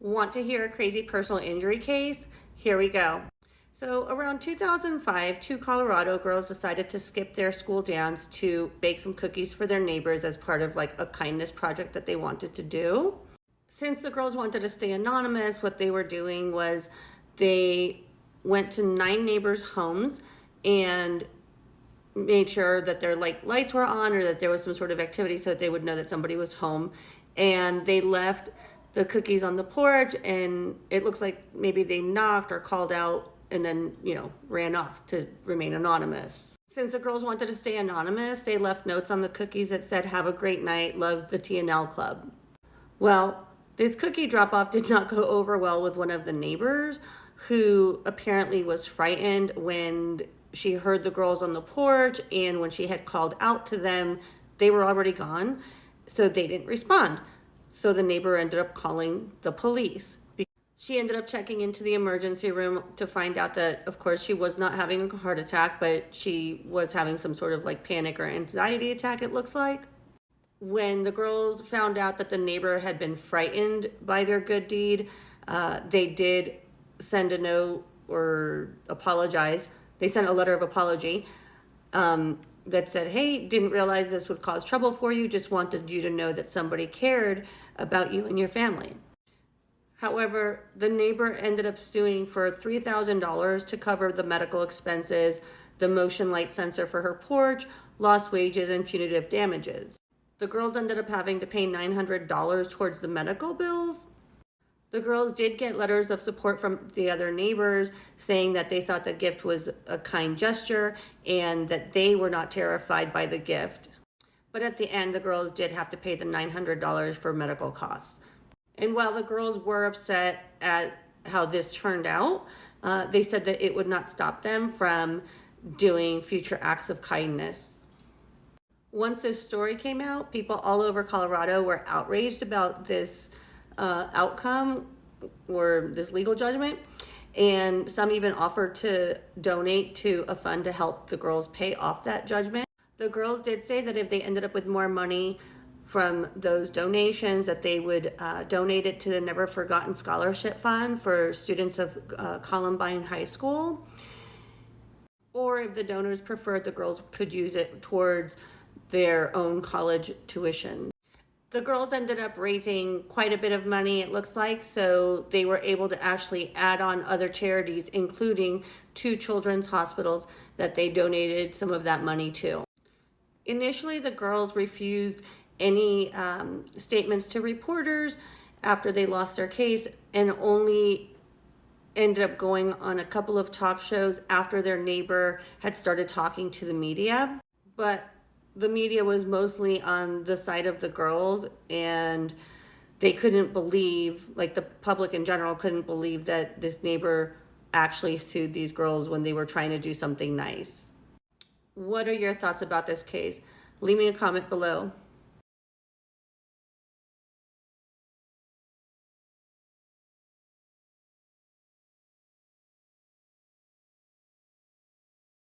Want to hear a crazy personal injury case? Here we go. So around 2005, two Colorado girls decided to skip their school dance to bake some cookies for their neighbors as part of like a kindness project that they wanted to do. Since the girls wanted to stay anonymous, what they were doing was they went to 9 neighbors' homes and made sure that their lights were on or that there was some sort of activity so that they would know that somebody was home. And they left the cookies on the porch, and it looks like maybe they knocked or called out and then, ran off to remain anonymous. Since the girls wanted to stay anonymous, they left notes on the cookies that said, "Have a great night, love the TNL Club." Well, this cookie drop-off did not go over well with one of the neighbors, who apparently was frightened when she heard the girls on the porch, and when she had called out to them, they were already gone, so they didn't respond. So the neighbor ended up calling the police. She ended up checking into the emergency room to find out that, of course, she was not having a heart attack, but she was having some sort of panic or anxiety attack, it looks like. When the girls found out that the neighbor had been frightened by their good deed, they did send a note or apologize. They sent a letter of apology that said, "Hey, didn't realize this would cause trouble for you. Just wanted you to know that somebody cared about you and your family." However, the neighbor ended up suing for $3,000 to cover the medical expenses, the motion light sensor for her porch, lost wages, and punitive damages. The girls ended up having to pay $900 towards the medical bills. The girls did get letters of support from the other neighbors saying that they thought the gift was a kind gesture and that they were not terrified by the gift. But at the end, the girls did have to pay the $900 for medical costs. And while the girls were upset at how this turned out, they said that it would not stop them from doing future acts of kindness. Once this story came out, people all over Colorado were outraged about this outcome or this legal judgment, and some even offered to donate to a fund to help the girls pay off that judgment. The girls did say that if they ended up with more money from those donations, that they would donate it to the Never Forgotten Scholarship Fund for students of Columbine High School, or if the donors preferred, the girls could use it towards their own college tuition. The girls ended up raising quite a bit of money, it looks like, so they were able to actually add on other charities, including 2 children's hospitals that they donated some of that money to. Initially, the girls refused any statements to reporters after they lost their case, and only ended up going on a couple of talk shows after their neighbor had started talking to the media. But the media was mostly on the side of the girls, and they couldn't believe, the public in general couldn't believe that this neighbor actually sued these girls when they were trying to do something nice. What are your thoughts about this case? Leave me a comment below.